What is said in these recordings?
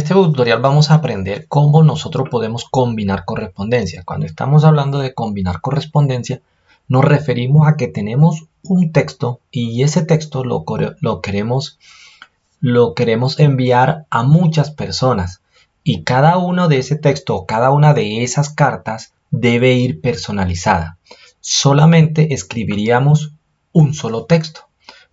este tutorial vamos a aprender cómo nosotros podemos combinar correspondencia. Cuando estamos hablando de combinar correspondencia, nos referimos a que tenemos un texto y ese texto lo queremos enviar a muchas personas. Y cada uno de ese texto, cada una de esas cartas debe ir personalizada. Solamente escribiríamos un solo texto.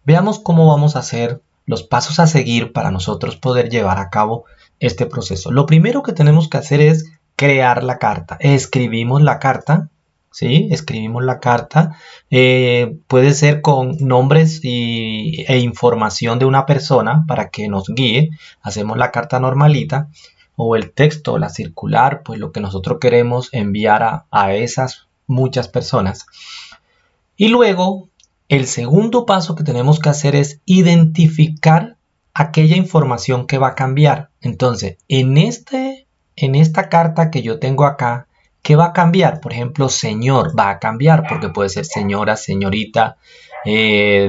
Veamos cómo vamos a hacer los pasos a seguir para nosotros poder llevar a cabo este proceso. Lo primero que tenemos que hacer es crear la carta. Escribimos la carta, ¿sí? Escribimos la carta. Puede ser con nombres e información de una persona para que nos guíe. Hacemos la carta normalita o el texto, la circular, pues lo que nosotros queremos enviar a esas muchas personas. Y luego, el segundo paso que tenemos que hacer es identificar aquella información que va a cambiar. Entonces, en esta carta que yo tengo acá, ¿qué va a cambiar? Por ejemplo, señor va a cambiar porque puede ser señora, señorita,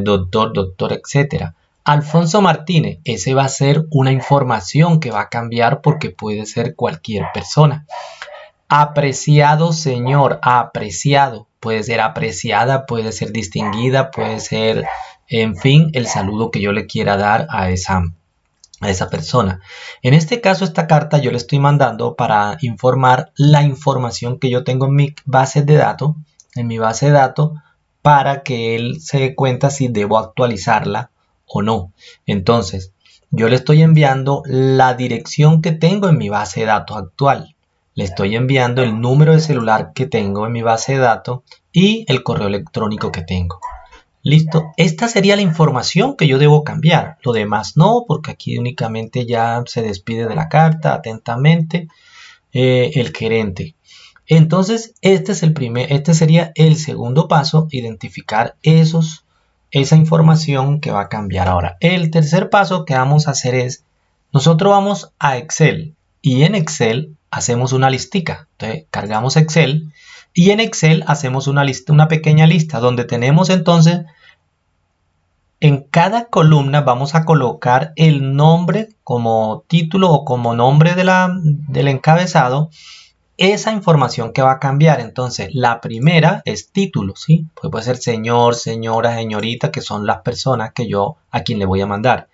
doctor, doctor, etc. Alfonso Martínez, ese va a ser una información que va a cambiar porque puede ser cualquier persona. Apreciado señor, apreciado, puede ser apreciada, puede ser distinguida, puede ser, en fin, el saludo que yo le quiera dar a esa persona. En este caso, esta carta yo le estoy mandando para informar la información que yo tengo en mi base de datos, para que él se dé cuenta si debo actualizarla o no. Entonces, yo le estoy enviando la dirección que tengo en mi base de datos actual. Le estoy enviando el número de celular que tengo en mi base de datos y el correo electrónico que tengo. Listo, esta sería la información que yo debo cambiar. Lo demás no, porque aquí únicamente ya se despide de la carta atentamente el gerente. Entonces, este sería el segundo paso, identificar esa información que va a cambiar ahora. El tercer paso que vamos a hacer es, nosotros vamos a Excel y en Excel hacemos una listica. Entonces, cargamos Excel y en Excel hacemos una pequeña lista donde tenemos entonces, en cada columna vamos a colocar el nombre como título o como nombre del encabezado, esa información que va a cambiar. Entonces, la primera es título, ¿sí? Pues puede ser señor, señora, señorita, que son las personas a quien le voy a mandar.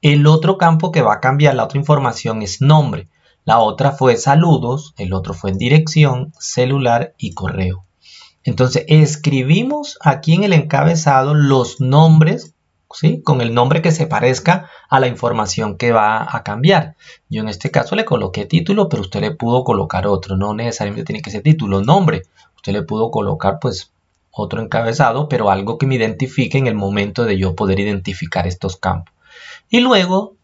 El otro campo que va a cambiar, la otra información es nombre. La otra fue saludos, el otro fue dirección, celular y correo. Entonces, escribimos aquí en el encabezado los nombres, ¿sí? Con el nombre que se parezca a la información que va a cambiar. Yo en este caso le coloqué título, pero usted le pudo colocar otro. No necesariamente tiene que ser título, nombre. Usted le pudo colocar pues otro encabezado, pero algo que me identifique en el momento de yo poder identificar estos campos. Y luego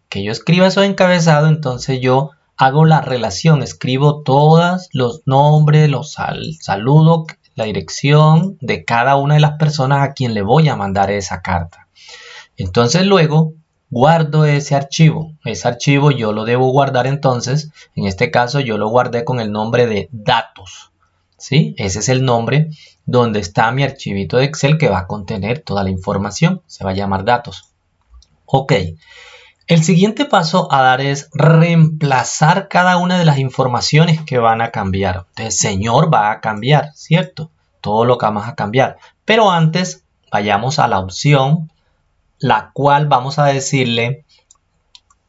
que yo escriba esos encabezados, entonces yo hago la relación, escribo todos los nombres, los saludos, la dirección de cada una de las personas a quien le voy a mandar esa carta. Entonces luego guardo ese archivo. Ese archivo yo lo debo guardar entonces, en este caso yo lo guardé con el nombre de datos. ¿Sí? Ese es el nombre donde está mi archivito de Excel que va a contener toda la información. Se va a llamar datos. Ok. El siguiente paso a dar es reemplazar cada una de las informaciones que van a cambiar. Entonces, señor va a cambiar, ¿cierto? Todo lo que vamos a cambiar. Pero antes, vayamos a la opción, la cual vamos a decirle,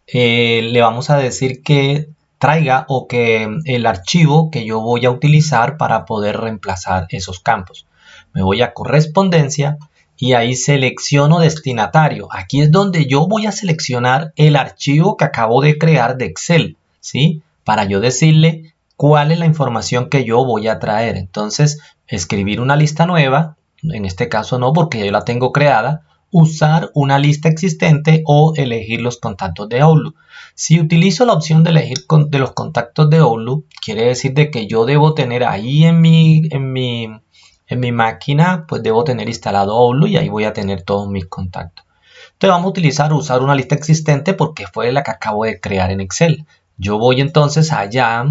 le vamos a decir que traiga o que el archivo que yo voy a utilizar para poder reemplazar esos campos. Me voy a correspondencia. Y ahí selecciono destinatario. Aquí es donde yo voy a seleccionar el archivo que acabo de crear de Excel, ¿sí? Para yo decirle cuál es la información que yo voy a traer. Entonces, escribir una lista nueva, en este caso no, porque yo la tengo creada, usar una lista existente o elegir los contactos de Outlook. Si utilizo la opción de elegir de los contactos de Outlook, quiere decir de que yo debo tener ahí en mi máquina, pues debo tener instalado Outlook y ahí voy a tener todos mis contactos. Entonces vamos a usar una lista existente porque fue la que acabo de crear en Excel. Yo voy entonces allá,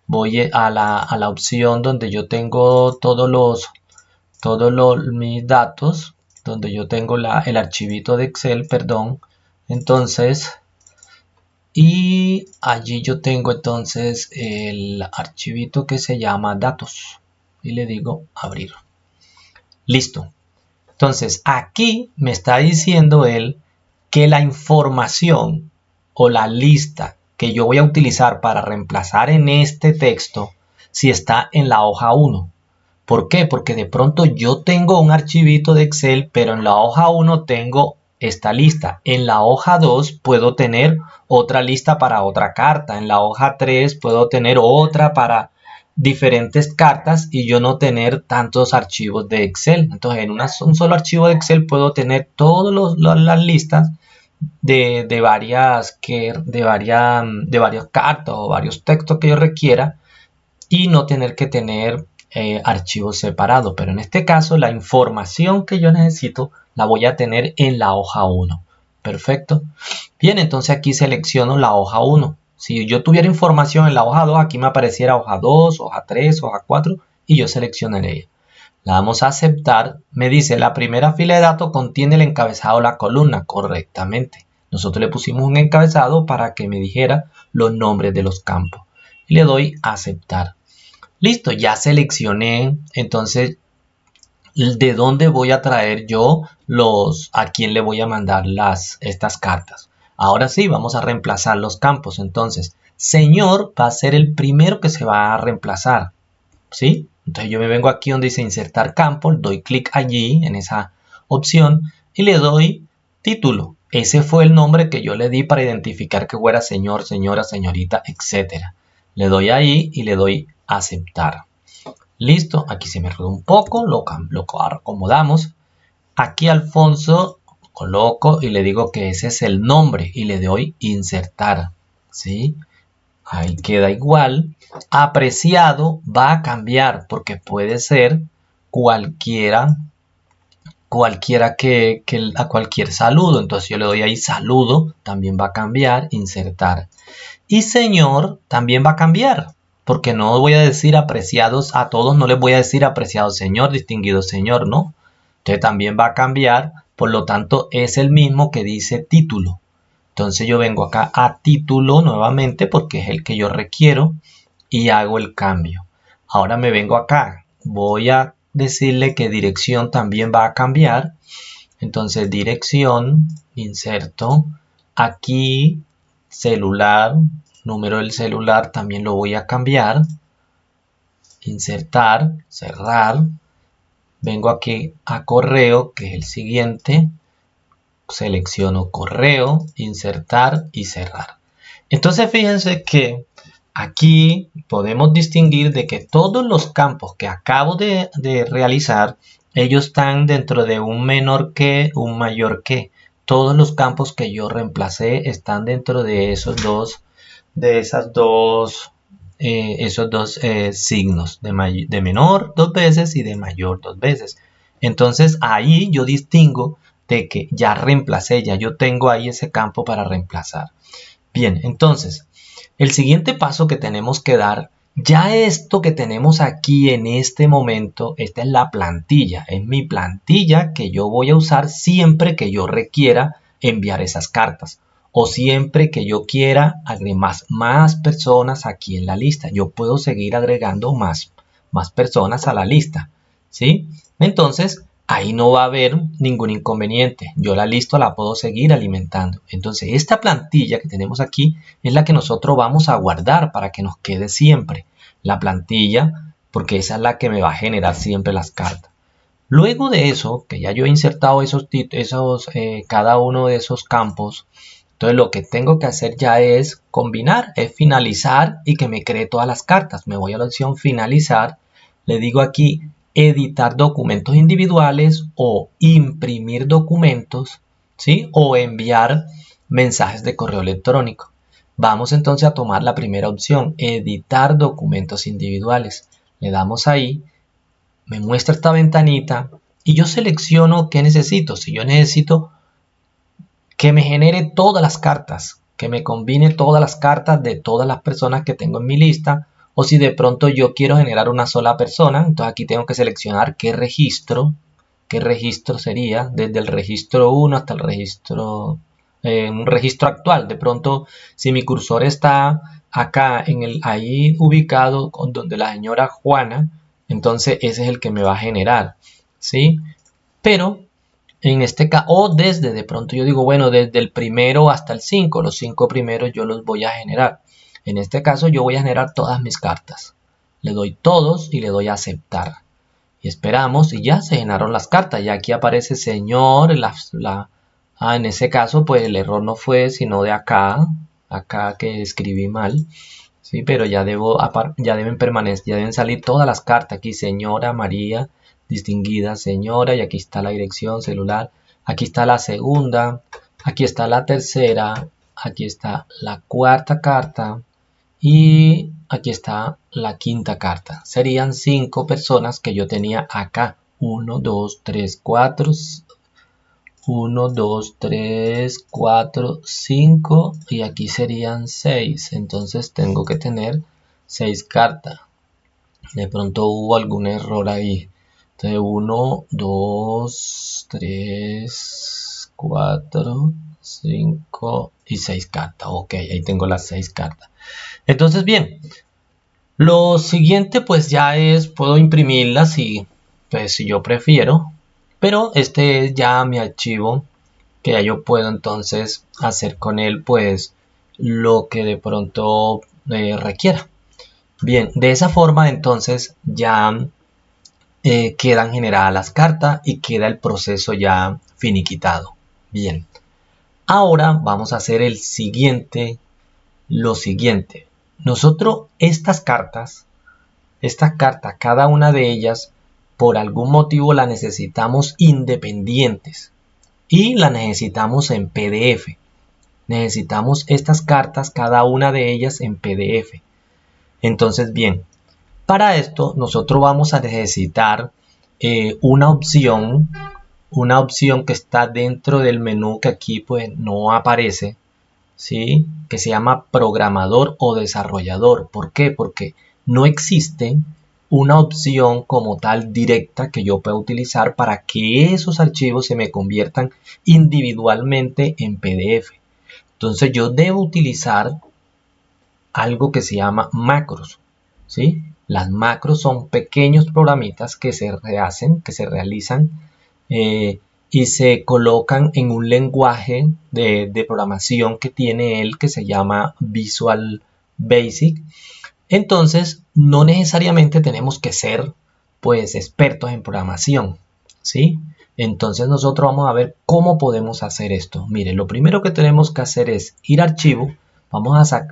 voy a la opción donde yo tengo todos mis datos, donde yo tengo el archivito de Excel, perdón. Entonces, y y allí yo tengo entonces el archivito que se llama datos y le digo abrir. Listo. Entonces aquí me está diciendo él que la información o la lista que yo voy a utilizar para reemplazar en este texto si está en la hoja 1. ¿Por qué? Porque de pronto yo tengo un archivito de Excel, pero en la hoja 1 tengo esta lista. En la hoja 2 puedo tener otra lista para otra carta. En la hoja 3 puedo tener otra para diferentes cartas y yo no tener tantos archivos de Excel. Entonces en un solo archivo de Excel puedo tener todas las listas de varias cartas o varios textos que yo requiera y no tener que tener archivos separados. Pero en este caso la información que yo necesito la voy a tener en la hoja 1. Perfecto. Bien, entonces aquí selecciono la hoja 1. Si yo tuviera información en la hoja 2, aquí me apareciera hoja 2, hoja 3, hoja 4 y yo seleccionaría. La damos a aceptar. Me dice la primera fila de datos contiene el encabezado de la columna. Correctamente. Nosotros le pusimos un encabezado para que me dijera los nombres de los campos. Y le doy a aceptar. Listo, ya seleccioné. Entonces, ¿de dónde voy a traer yo a quién le voy a mandar estas cartas? Ahora sí, vamos a reemplazar los campos. Entonces, señor va a ser el primero que se va a reemplazar. ¿Sí? Entonces yo me vengo aquí donde dice insertar campo, doy clic allí en esa opción y le doy título. Ese fue el nombre que yo le di para identificar que fuera señor, señora, señorita, etc. Le doy ahí y le doy aceptar. Listo, aquí se me rodó un poco, lo acomodamos. Aquí Alfonso coloco y le digo que ese es el nombre y le doy insertar. ¿Sí? Ahí queda igual. Apreciado va a cambiar porque puede ser cualquiera a cualquier saludo. Entonces yo le doy ahí saludo, también va a cambiar, insertar. Y señor también va a cambiar, porque no voy a decir apreciados a todos, no les voy a decir apreciado señor, distinguido señor, ¿no? Entonces también va a cambiar, por lo tanto es el mismo que dice título. Entonces yo vengo acá a título nuevamente porque es el que yo requiero y hago el cambio. Ahora me vengo acá, voy a decirle que dirección también va a cambiar. Entonces dirección, inserto, aquí celular, número del celular también lo voy a cambiar. Insertar, cerrar. Vengo aquí a correo, que es el siguiente. Selecciono correo, insertar y cerrar. Entonces fíjense que aquí podemos distinguir de que todos los campos que acabo de realizar, ellos están dentro de un menor que, un mayor que. Todos los campos que yo reemplacé están dentro de esos dos signos de menor 2 veces y de mayor 2 veces. Entonces ahí yo distingo de que ya reemplacé, ya yo tengo ahí ese campo para reemplazar. Bien, entonces el siguiente paso que tenemos que dar, ya esto que tenemos aquí en este momento, esta es la plantilla, es mi plantilla que yo voy a usar siempre que yo requiera enviar esas cartas o siempre que yo quiera agregar más personas aquí en la lista. Yo puedo seguir agregando más personas a la lista, ¿sí? Entonces, ahí no va a haber ningún inconveniente. Yo la lista la puedo seguir alimentando. Entonces, esta plantilla que tenemos aquí es la que nosotros vamos a guardar para que nos quede siempre. La plantilla, porque esa es la que me va a generar siempre las cartas. Luego de eso, que ya yo he insertado cada uno de esos campos, entonces lo que tengo que hacer ya es combinar, es finalizar y que me cree todas las cartas. Me voy a la opción finalizar, le digo aquí editar documentos individuales o imprimir documentos, ¿sí? O enviar mensajes de correo electrónico. Vamos entonces a tomar la primera opción, editar documentos individuales. Le damos ahí, me muestra esta ventanita y yo selecciono qué necesito. Si yo necesito que me genere todas las cartas, que me combine todas las cartas de todas las personas que tengo en mi lista, o si de pronto yo quiero generar una sola persona, entonces aquí tengo que seleccionar qué registro sería, desde el registro 1 hasta el registro un registro actual. De pronto, si mi cursor está acá, ahí ubicado con donde la señora Juana, entonces ese es el que me va a generar, ¿sí? Pero en este caso, o desde, de pronto yo digo, bueno, desde el primero hasta el 5, los 5 primeros yo los voy a generar. En este caso yo voy a generar todas mis cartas. Le doy todos y le doy a aceptar. Y esperamos y ya se generaron las cartas. Ya aquí aparece señor, en ese caso pues el error no fue sino de acá que escribí mal. Sí, pero ya deben permanecer, ya deben salir todas las cartas aquí, señora María, distinguida señora, y aquí está la dirección celular, aquí está la segunda, aquí está la tercera, aquí está la cuarta carta y aquí está la quinta carta. Serían 5 personas que yo tenía acá. 1, 2, 3, 4, 1, 2, 3, 4, 5 y aquí serían 6. Entonces tengo que tener 6 cartas. De pronto hubo algún error ahí. Entonces 1, 2, 3, 4, 5 y 6 cartas. Ok, ahí tengo las 6 cartas. Entonces bien, lo siguiente pues ya es, puedo imprimirlas si yo prefiero. Pero este es ya mi archivo que ya yo puedo entonces hacer con él pues lo que de pronto requiera. Bien, de esa forma entonces ya quedan generadas las cartas y queda el proceso ya finiquitado. Bien, ahora vamos a hacer lo siguiente. Nosotros estas cartas, cada una de ellas, por algún motivo la necesitamos independientes y la necesitamos en PDF. Necesitamos estas cartas, cada una de ellas en PDF. Entonces, bien, para esto nosotros vamos a necesitar una opción que está dentro del menú que aquí pues no aparece, ¿sí? Que se llama programador o desarrollador. ¿Por qué? Porque no existe una opción como tal directa que yo pueda utilizar para que esos archivos se me conviertan individualmente en PDF. Entonces yo debo utilizar algo que se llama macros, ¿sí? Las macros son pequeños programitas que se realizan y se colocan en un lenguaje de programación que tiene él que se llama Visual Basic. Entonces, no necesariamente tenemos que ser pues expertos en programación, ¿sí? Entonces nosotros vamos a ver cómo podemos hacer esto. Mire, lo primero que tenemos que hacer es ir a archivo. Vamos a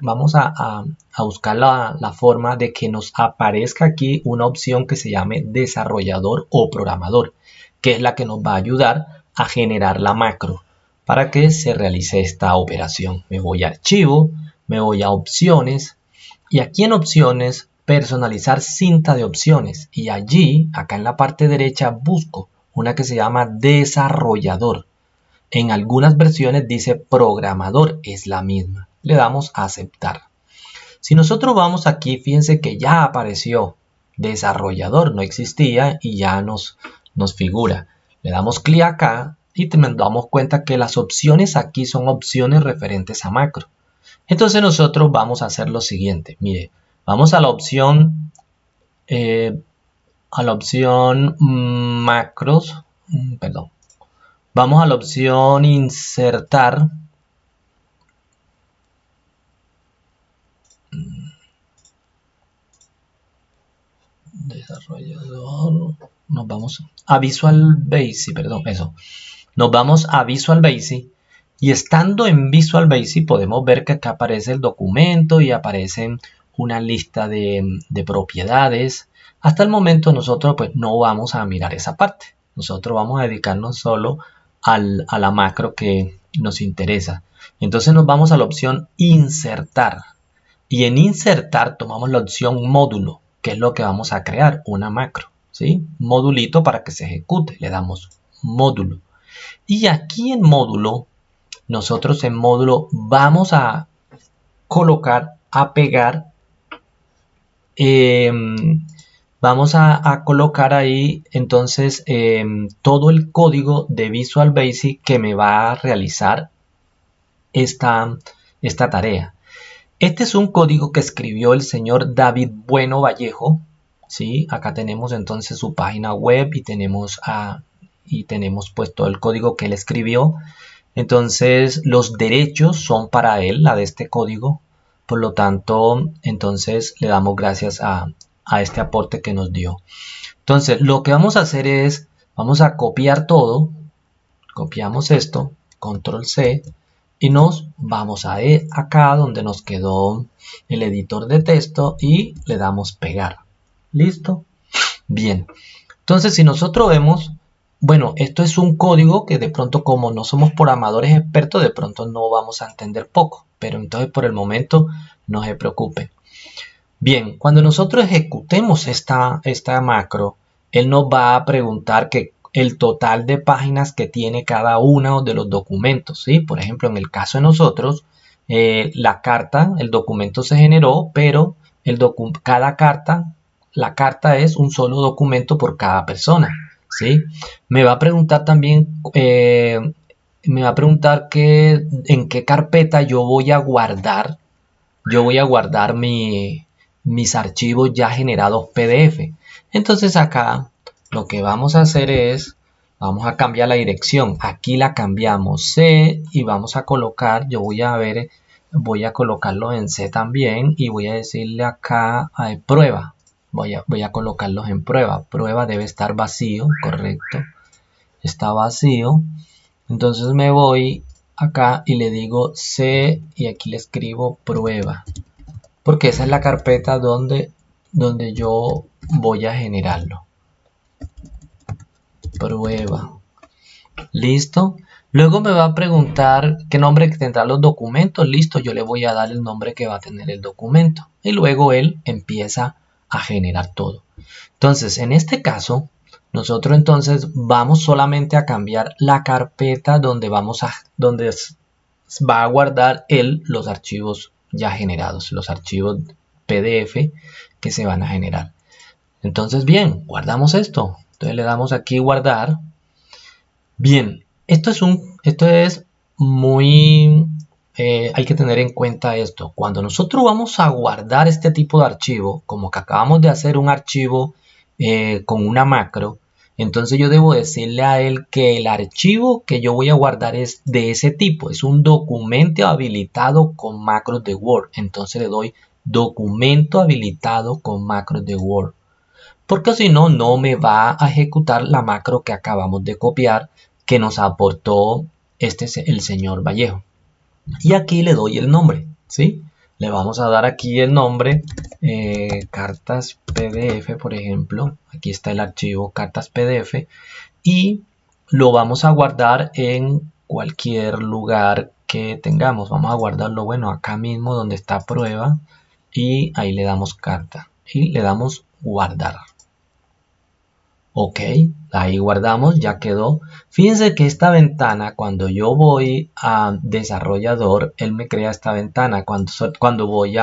buscar la forma de que nos aparezca aquí una opción que se llame desarrollador o programador, que es la que nos va a ayudar a generar la macro para que se realice esta operación. Me voy a archivo, me voy a opciones y aquí en opciones personalizar cinta de opciones y allí, acá en la parte derecha, busco una que se llama desarrollador. En algunas versiones dice programador, es la misma. Le damos a aceptar. Si nosotros vamos aquí, fíjense que ya apareció desarrollador, no existía y ya nos figura. Le damos clic acá y nos damos cuenta que las opciones aquí son opciones referentes a macro. Entonces nosotros vamos a hacer lo siguiente. Mire, vamos a la opción macros, perdón. Vamos a la opción insertar. Desarrollador. Nos vamos a Visual Basic, perdón, eso. Nos vamos a Visual Basic y estando en Visual Basic podemos ver que acá aparece el documento y aparecen una lista de propiedades. Hasta el momento nosotros pues no vamos a mirar esa parte. Nosotros vamos a dedicarnos solo a la macro que nos interesa. Entonces nos vamos a la opción insertar. Y en insertar tomamos la opción módulo, que es lo que vamos a crear, una macro, ¿sí? Modulito para que se ejecute, le damos módulo. Y aquí en módulo, nosotros en módulo vamos a colocar, a pegar, vamos a colocar ahí entonces todo el código de Visual Basic que me va a realizar esta tarea. Este es un código que escribió el señor David Bueno Vallejo, ¿sí? Acá tenemos entonces su página web y tenemos pues todo el código que él escribió. Entonces los derechos son para él, la de este código. Por lo tanto, entonces le damos gracias a este aporte que nos dio. Entonces lo que vamos a hacer es, vamos a copiar todo. Copiamos esto, control C. Y nos vamos a acá donde nos quedó el editor de texto y le damos pegar. ¿Listo? Bien. Entonces si nosotros vemos, bueno, esto es un código que de pronto como no somos programadores expertos, de pronto no vamos a entender poco. Pero entonces por el momento no se preocupen. Bien, cuando nosotros ejecutemos esta macro, él nos va a preguntar que el total de páginas que tiene cada uno de los documentos, ¿sí? Por ejemplo, en el caso de nosotros, la carta, el documento se generó, pero la carta es un solo documento por cada persona, ¿sí? Me va a preguntar también, me va a preguntar en qué carpeta yo voy a guardar mis archivos ya generados PDF. Entonces acá lo que vamos a hacer es, vamos a cambiar la dirección. Aquí la cambiamos C y vamos a colocar, voy a colocarlo en C también y voy a decirle acá a prueba. Voy a colocarlos en prueba. Prueba debe estar vacío, correcto. Está vacío. Entonces me voy acá y le digo C y aquí le escribo prueba. Porque esa es la carpeta donde yo voy a generarlo. Prueba. Listo. Luego me va a preguntar qué nombre tendrán los documentos. Listo, yo le voy a dar el nombre que va a tener el documento. Y luego él empieza a generar todo. Entonces, en este caso, nosotros entonces vamos solamente a cambiar la carpeta donde va a guardar él los archivos ya generados, los archivos PDF que se van a generar. Entonces, bien, guardamos esto. Entonces le damos aquí guardar. Bien, esto es muy... hay que tener en cuenta esto. Cuando nosotros vamos a guardar este tipo de archivo, como que acabamos de hacer un archivo con una macro, entonces yo debo decirle a él que el archivo que yo voy a guardar es de ese tipo. Es un documento habilitado con macros de Word. Entonces le doy documento habilitado con macros de Word. Porque si no, no me va a ejecutar la macro que acabamos de copiar que nos aportó el señor Vallejo. Y aquí le doy el nombre, ¿sí? Le vamos a dar aquí el nombre, cartas PDF, por ejemplo. Aquí está el archivo cartas PDF. Y lo vamos a guardar en cualquier lugar que tengamos. Vamos a guardarlo, bueno, acá mismo donde está prueba. Y ahí le damos carta. Y le damos guardar. Ok, ahí guardamos, ya quedó. Fíjense que esta ventana, cuando yo voy a desarrollador, él me crea esta ventana. Cuando voy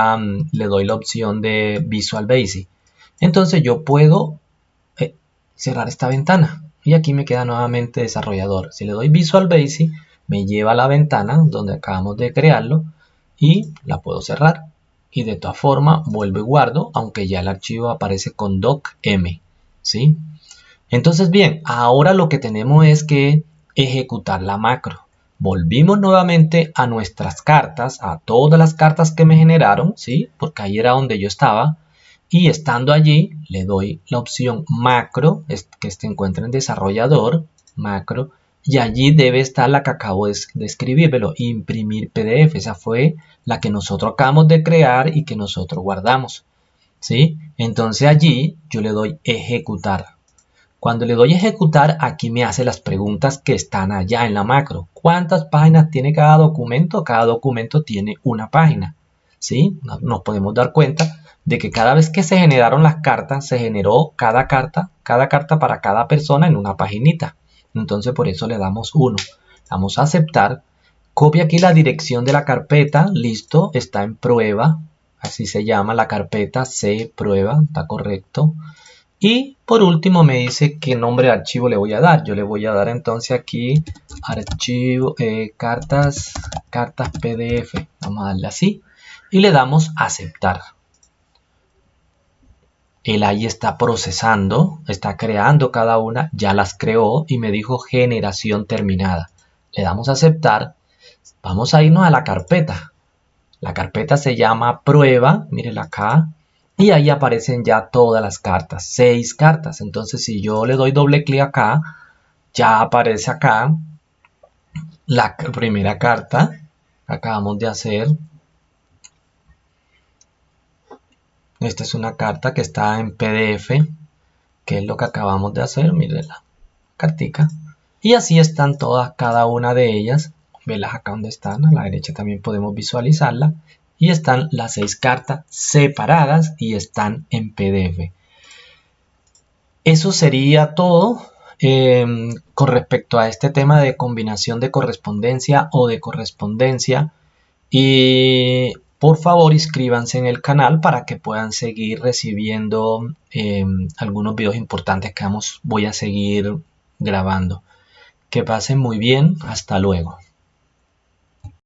le doy la opción de Visual Basic. Entonces yo puedo cerrar esta ventana. Y aquí me queda nuevamente desarrollador. Si le doy Visual Basic, me lleva a la ventana donde acabamos de crearlo. Y la puedo cerrar. Y de todas formas, vuelvo y guardo, aunque ya el archivo aparece con docm. ¿Sí? Entonces, bien, ahora lo que tenemos es que ejecutar la macro. Volvimos nuevamente a nuestras cartas, a todas las cartas que me generaron, ¿sí? Porque ahí era donde yo estaba. Y estando allí, le doy la opción macro, que se encuentra en desarrollador, macro. Y allí debe estar la que acabo de escribir, imprimir PDF. Esa fue la que nosotros acabamos de crear y que nosotros guardamos, ¿sí? Entonces allí yo le doy ejecutar. Cuando le doy ejecutar, aquí me hace las preguntas que están allá en la macro. ¿Cuántas páginas tiene cada documento? Cada documento tiene una página, ¿sí? Nos podemos dar cuenta de que cada vez que se generaron las cartas, se generó cada carta para cada persona en una paginita. Entonces por eso le damos 1. Vamos a aceptar. Copia aquí la dirección de la carpeta. Listo, está en prueba. Así se llama la carpeta, C prueba, está correcto. Y por último me dice qué nombre de archivo le voy a dar. Yo le voy a dar entonces aquí archivo, cartas PDF. Vamos a darle así. Y le damos aceptar. Él ahí está procesando, está creando cada una, ya las creó y me dijo generación terminada. Le damos a aceptar. Vamos a irnos a la carpeta. La carpeta se llama prueba, mírenla acá. Y ahí aparecen ya todas las cartas, 6 cartas. Entonces si yo le doy doble clic acá, ya aparece acá la primera carta que acabamos de hacer. Esta es una carta que está en PDF, que es lo que acabamos de hacer, mírenla, cartica. Y así están todas, cada una de ellas. Velas acá donde están, a la derecha también podemos visualizarla. Y están las 6 cartas separadas y están en PDF. Eso sería todo con respecto a este tema de combinación de correspondencia o de correspondencia. Y por favor inscríbanse en el canal para que puedan seguir recibiendo algunos videos importantes que voy a seguir grabando. Que pasen muy bien, hasta luego.